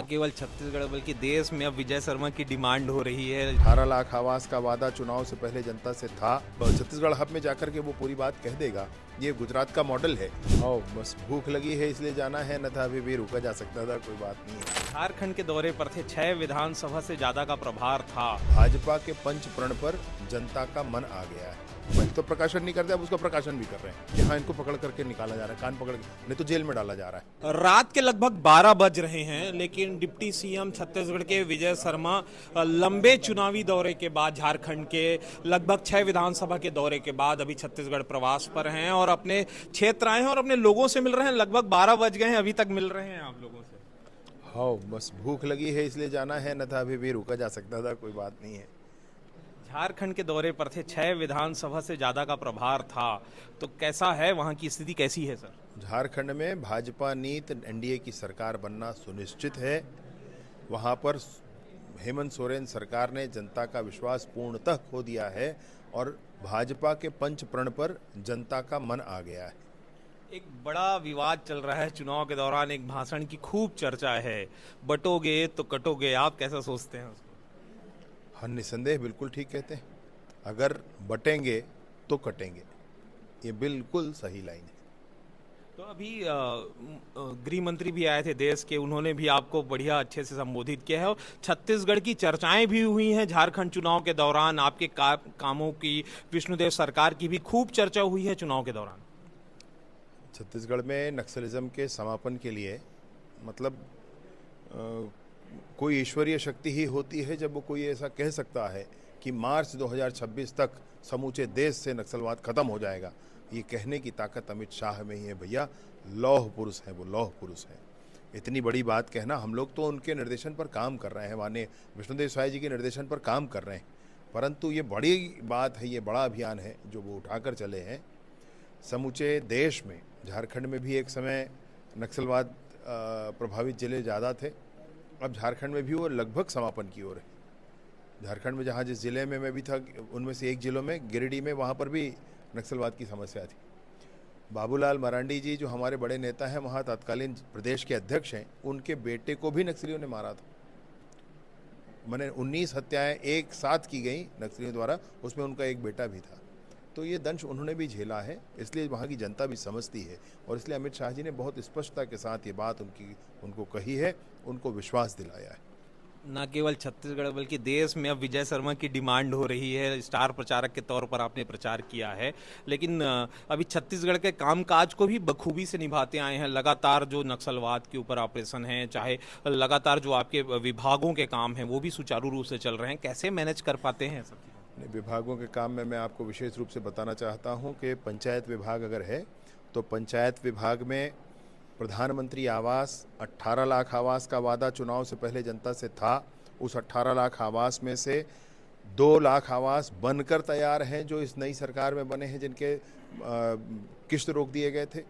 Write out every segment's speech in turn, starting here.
केवल छत्तीसगढ़ बल्कि देश में अब विजय शर्मा की डिमांड हो रही है। 18 लाख आवास का वादा चुनाव से पहले जनता से था। छत्तीसगढ़ हब में जाकर के वो पूरी बात कह देगा। ये गुजरात का मॉडल है। और बस भूख लगी है इसलिए जाना है, न था अभी भी रुका जा सकता था, कोई बात नहीं है। झारखंड के दौरे पर थे, 6 विधानसभा से ज्यादा का प्रभार था। भाजपा के पंच प्रण पर जनता का मन आ गया है। वही तो प्रकाशन नहीं करते, अब उसका प्रकाशन भी कर रहे हैं। यहाँ इनको पकड़ करके निकाला जा रहा है, कान पकड़ के, नहीं तो जेल में डाला जा रहा है। रात के लगभग 12 बज रहे हैं, लेकिन डिप्टी सीएम छत्तीसगढ़ के विजय शर्मा लंबे चुनावी दौरे के बाद, झारखंड के लगभग 6 विधानसभा के दौरे के बाद अभी छत्तीसगढ़ प्रवास पर हैं और अपने क्षेत्र आए हैं और अपने लोगों से मिल रहे हैं। लगभग 12 बज गए हैं, अभी तक मिल रहे हैं आप लोगों से। हाँ, बस भूख लगी है इसलिए जाना है, न था अभी भी रुका जा सकता था, कोई बात नहीं है। झारखंड के दौरे पर थे, 6 विधानसभा से ज्यादा का प्रभार था, तो कैसा है वहां की स्थिति, कैसी है सर? झारखंड में भाजपा नीत एनडीए की सरकार बनना सुनिश्चित है। वहां पर हेमंत सोरेन सरकार ने जनता का विश्वास पूर्णतः खो दिया है और भाजपा के पंच प्रण पर जनता का मन आ गया है। एक बड़ा विवाद चल रहा है चुनाव के दौरान, एक भाषण की खूब चर्चा है, बटोगे तो कटोगे, आप कैसा सोचते हैं उसको? हाँ, निसंदेह बिल्कुल ठीक कहते हैं। अगर बटेंगे तो कटेंगे, ये बिल्कुल सही लाइन है। तो अभी गृह मंत्री भी आए थे देश के, उन्होंने भी आपको बढ़िया अच्छे से संबोधित किया है और छत्तीसगढ़ की चर्चाएं भी हुई हैं झारखंड चुनाव के दौरान। आपके कामों की, विष्णुदेव सरकार की भी खूब चर्चा हुई है चुनाव के दौरान। छत्तीसगढ़ में नक्सलिज्म के समापन के लिए मतलब कोई ईश्वरीय शक्ति ही होती है जब वो कोई ऐसा कह सकता है कि मार्च 2026 तक समूचे देश से नक्सलवाद खत्म हो जाएगा। ये कहने की ताकत अमित शाह में ही है भैया। लौह पुरुष है वो, लौह पुरुष है। इतनी बड़ी बात कहना, हम लोग तो उनके निर्देशन पर काम कर रहे हैं, माननीय विष्णुदेव साय जी के निर्देशन पर काम कर रहे हैं, परंतु ये बड़ी बात है, ये बड़ा अभियान है जो वो उठाकर चले हैं। समूचे देश में, झारखंड में भी एक समय नक्सलवाद प्रभावित जिले ज़्यादा थे, अब झारखंड में भी वो लगभग समापन की ओर है। झारखंड में जहाँ जिस जिले में मैं भी था, उनमें से एक जिलों में, गिरिडीह में, वहाँ पर भी नक्सलवाद की समस्या थी। बाबूलाल मरांडी जी जो हमारे बड़े नेता हैं, वहाँ तत्कालीन प्रदेश के अध्यक्ष हैं, उनके बेटे को भी नक्सलियों ने मारा था। मैंने 19 हत्याएं एक साथ की गई नक्सलियों द्वारा, उसमें उनका एक बेटा भी था। तो ये दंश उन्होंने भी झेला है, इसलिए वहाँ की जनता भी समझती है और इसलिए अमित शाह जी ने बहुत स्पष्टता के साथ ये बात उनको कही है, उनको विश्वास दिलाया है। न केवल छत्तीसगढ़ बल्कि देश में अब विजय शर्मा की डिमांड हो रही है। स्टार प्रचारक के तौर पर आपने प्रचार किया है, लेकिन अभी छत्तीसगढ़ के कामकाज को भी बखूबी से निभाते आए हैं। लगातार जो नक्सलवाद के ऊपर ऑपरेशन है, चाहे लगातार जो आपके विभागों के काम हैं, वो भी सुचारू रूप से चल रहे हैं। कैसे मैनेज कर पाते हैं सब? विभागों के काम में मैं आपको विशेष रूप से बताना चाहता हूं कि पंचायत विभाग अगर है तो पंचायत विभाग में प्रधानमंत्री आवास, 18 लाख आवास का वादा चुनाव से पहले जनता से था। उस 18 लाख आवास में से 2 लाख आवास बनकर तैयार हैं जो इस नई सरकार में बने हैं, जिनके किश्त रोक दिए गए थे।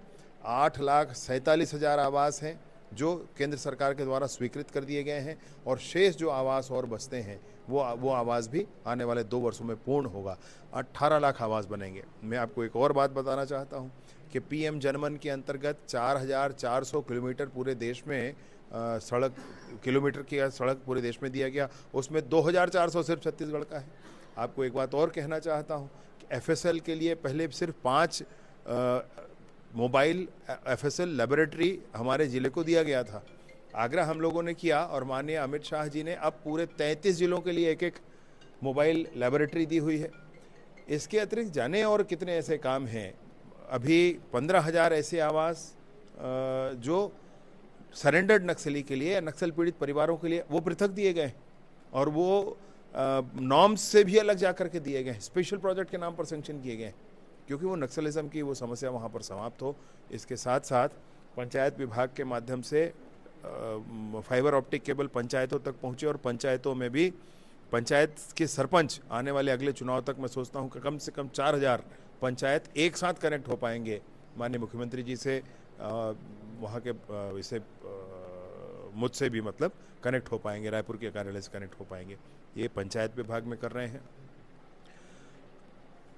8,47,000 आवास हैं जो केंद्र सरकार के द्वारा स्वीकृत कर दिए गए हैं और शेष जो आवास और बचते हैं वो आवास भी आने वाले 2 वर्षों में पूर्ण होगा। 18 लाख आवास बनेंगे। मैं आपको एक और बात बताना चाहता हूं कि पीएम जनमन के अंतर्गत 4,400 किलोमीटर पूरे देश में किलोमीटर की सड़क पूरे देश में दिया गया, उसमें 2,400 सिर्फ छत्तीसगढ़ का है। आपको एक बात और कहना चाहता हूँ कि एफएसएल के लिए पहले सिर्फ 5 मोबाइल एफएसएल लेबोरेटरी हमारे ज़िले को दिया गया था। आग्रह हम लोगों ने किया और माननीय अमित शाह जी ने अब पूरे 33 जिलों के लिए एक मोबाइल लेबोरेटरी दी हुई है। इसके अतिरिक्त जाने और कितने ऐसे काम हैं। अभी 15,000 ऐसे आवास जो सरेंडर्ड नक्सली के लिए या नक्सल पीड़ित परिवारों के लिए वो पृथक दिए गए और वो नॉर्म्स से भी अलग जा कर के दिए गए, स्पेशल प्रोजेक्ट के नाम पर सेंक्शन किए गए, क्योंकि वो नक्सलिज्म की वो समस्या वहाँ पर समाप्त हो। इसके साथ साथ पंचायत विभाग के माध्यम से फाइबर ऑप्टिक केबल पंचायतों तक पहुँचे और पंचायतों में भी पंचायत के सरपंच आने वाले अगले चुनाव तक मैं सोचता हूँ कि कम से कम 4,000 पंचायत एक साथ कनेक्ट हो पाएंगे। माननीय मुख्यमंत्री जी से वहाँ के इसे मुझसे भी मतलब कनेक्ट हो पाएंगे, रायपुर के कार्यालय से कनेक्ट हो पाएंगे। ये पंचायत विभाग में कर रहे हैं।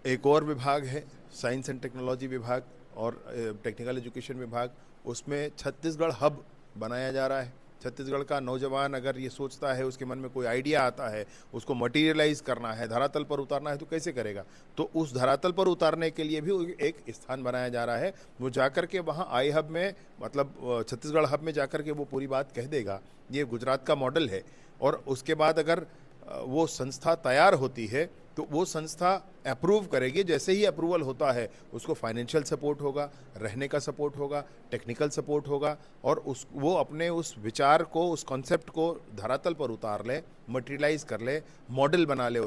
एक और विभाग है साइंस एंड टेक्नोलॉजी विभाग और टेक्निकल एजुकेशन विभाग, उसमें छत्तीसगढ़ हब बनाया जा रहा है। छत्तीसगढ़ का नौजवान अगर ये सोचता है, उसके मन में कोई आइडिया आता है, उसको मटेरियलाइज करना है, धरातल पर उतारना है, तो कैसे करेगा? तो उस धरातल पर उतारने के लिए भी एक स्थान बनाया जा रहा है। वो जाकर के वहाँ आई हब में, मतलब छत्तीसगढ़ हब में जाकर के वो पूरी बात कह देगा। ये गुजरात का मॉडल है। और उसके बाद अगर वो संस्था तैयार होती है तो वो संस्था अप्रूव करेगी। जैसे ही अप्रूवल होता है उसको फाइनेंशियल सपोर्ट होगा, रहने का सपोर्ट होगा, टेक्निकल सपोर्ट होगा, और वो अपने उस विचार को, उस कॉन्सेप्ट को धरातल पर उतार ले, मटेरियलाइज कर ले, मॉडल बना ले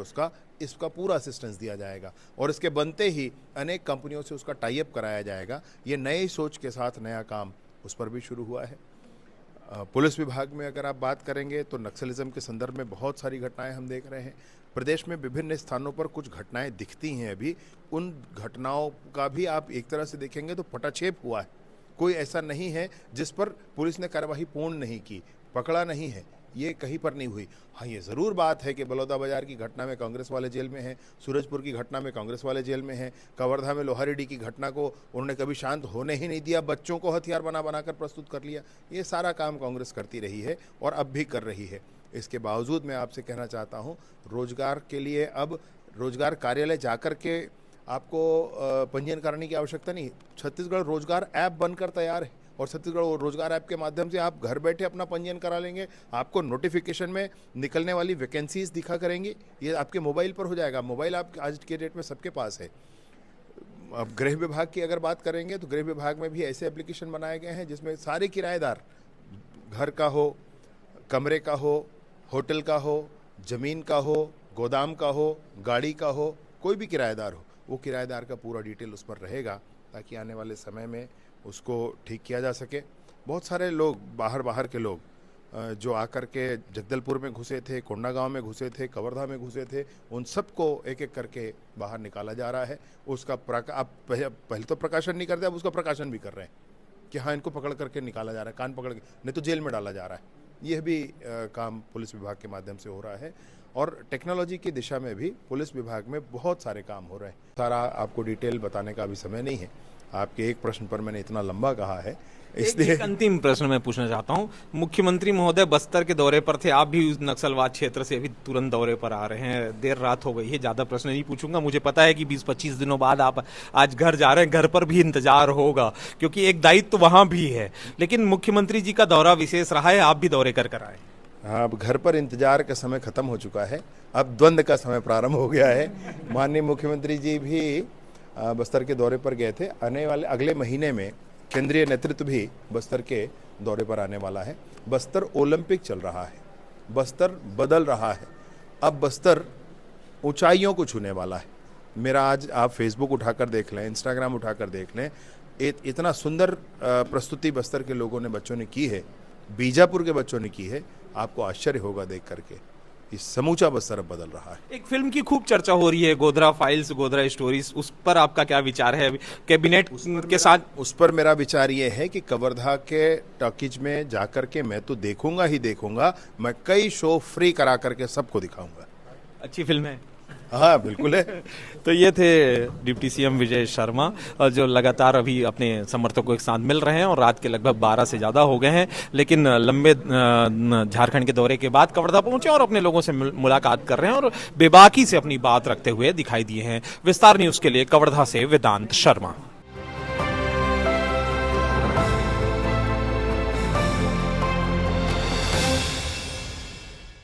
इसका पूरा असिस्टेंस दिया जाएगा। और इसके बनते ही अनेक कंपनियों से उसका टाई अप कराया जाएगा। ये नई सोच के साथ नया काम उस पर भी शुरू हुआ है। पुलिस विभाग में अगर आप बात करेंगे तो नक्सलिज्म के संदर्भ में बहुत सारी घटनाएं हम देख रहे हैं। प्रदेश में विभिन्न स्थानों पर कुछ घटनाएं दिखती हैं अभी। उन घटनाओं का भी आप एक तरह से देखेंगे तो पटाक्षेप हुआ है। कोई ऐसा नहीं है जिस पर पुलिस ने कार्यवाही पूर्ण नहीं की, पकड़ा नहीं है, ये कहीं पर नहीं हुई। हाँ, ये ज़रूर बात है कि बलौदाबाजार की घटना में कांग्रेस वाले जेल में हैं, सूरजपुर की घटना में कांग्रेस वाले जेल में हैं, कवर्धा में लोहारेड्डी की घटना को उन्होंने कभी शांत होने ही नहीं दिया, बच्चों को हथियार बनाकर प्रस्तुत कर लिया। ये सारा काम कांग्रेस करती रही है और अब भी कर रही है। इसके बावजूद मैं आपसे कहना चाहता हूँ, रोजगार के लिए अब रोजगार कार्यालय जाकर के आपको पंजीयन कराने की आवश्यकता नहीं। छत्तीसगढ़ रोजगार ऐप बनकर तैयार है और छत्तीसगढ़ रोजगार ऐप के माध्यम से आप घर बैठे अपना पंजीयन करा लेंगे। आपको नोटिफिकेशन में निकलने वाली वैकेंसीज दिखा करेंगी, ये आपके मोबाइल पर हो जाएगा। मोबाइल आप आज के डेट में सबके पास है। अब गृह विभाग की अगर बात करेंगे तो गृह विभाग में भी ऐसे एप्लीकेशन बनाए गए हैं जिसमें सारे किराएदार, घर का हो, कमरे का हो, होटल का हो, ज़मीन का हो, गोदाम का हो, गाड़ी का हो, कोई भी किराएदार हो, वो किराएदार का पूरा डिटेल उस पर रहेगा ताकि आने वाले समय में उसको ठीक किया जा सके। बहुत सारे लोग, बाहर के लोग जो आकर के जगदलपुर में घुसे थे, कोंडागांव में घुसे थे, कवर्धा में घुसे थे, उन सबको एक एक करके बाहर निकाला जा रहा है। उसका आप पहले तो प्रकाशन नहीं करते, अब उसका प्रकाशन भी कर रहे हैं कि हाँ, इनको पकड़ करके निकाला जा रहा है, कान पकड़ के, नहीं तो जेल में डाला जा रहा है। यह भी काम पुलिस विभाग के माध्यम से हो रहा है। और टेक्नोलॉजी की दिशा में भी पुलिस विभाग में बहुत सारे काम हो रहे हैं। सारा आपको डिटेल बताने का अभी समय नहीं है। आपके एक प्रश्न पर मैंने इतना लंबा कहा है, इसलिए एक अंतिम प्रश्न मैं पूछना चाहता हूं। मुख्यमंत्री महोदय बस्तर के दौरे पर थे, आप भी उस नक्सलवाद क्षेत्र से अभी तुरंत दौरे पर आ रहे हैं, देर रात हो गई है, ज्यादा प्रश्न नहीं पूछूंगा। मुझे पता है कि 20-25 दिनों बाद आप आज घर जा रहे हैं, घर पर भी इंतजार होगा क्योंकि एक दायित्व तो वहां भी है, लेकिन मुख्यमंत्री जी का दौरा विशेष रहा है, आप भी दौरे कर आए। हाँ, अब घर पर इंतजार का समय खत्म हो चुका है, अब द्वंद्व का समय प्रारंभ हो गया है। माननीय मुख्यमंत्री जी भी बस्तर के दौरे पर गए थे। आने वाले अगले महीने में केंद्रीय नेतृत्व भी बस्तर के दौरे पर आने वाला है। बस्तर ओलंपिक चल रहा है, बस्तर बदल रहा है, अब बस्तर ऊंचाइयों को छूने वाला है। मेरा आज आप फेसबुक उठाकर देख लें, इंस्टाग्राम उठाकर देख लें, इतना सुंदर प्रस्तुति बस्तर के लोगों ने, बच्चों ने की है, बीजापुर के बच्चों ने की है, आपको आश्चर्य होगा देख करके। इस समूचा बस्तर अब बदल रहा है। एक फिल्म की खूब चर्चा हो रही है, गोधरा फाइल्स, गोधरा स्टोरीज, उस पर आपका क्या विचार है? कैबिनेट के साथ उस पर मेरा विचार ये है कि कवर्धा के टॉकीज में जाकर के मैं तो देखूंगा ही देखूंगा, मैं कई शो फ्री करा करके सबको दिखाऊंगा। अच्छी फिल्म है। हाँ, बिल्कुल है। तो ये थे डिप्टी सीएम विजय शर्मा, जो लगातार अभी अपने समर्थकों के साथ मिल रहे हैं और रात के लगभग 12 से ज़्यादा हो गए हैं, लेकिन लंबे झारखंड के दौरे के बाद कवर्धा पहुंचे और अपने लोगों से मुलाकात कर रहे हैं और बेबाकी से अपनी बात रखते हुए दिखाई दिए हैं। विस्तार न्यूज़ के लिए कवर्धा से वेदांत शर्मा।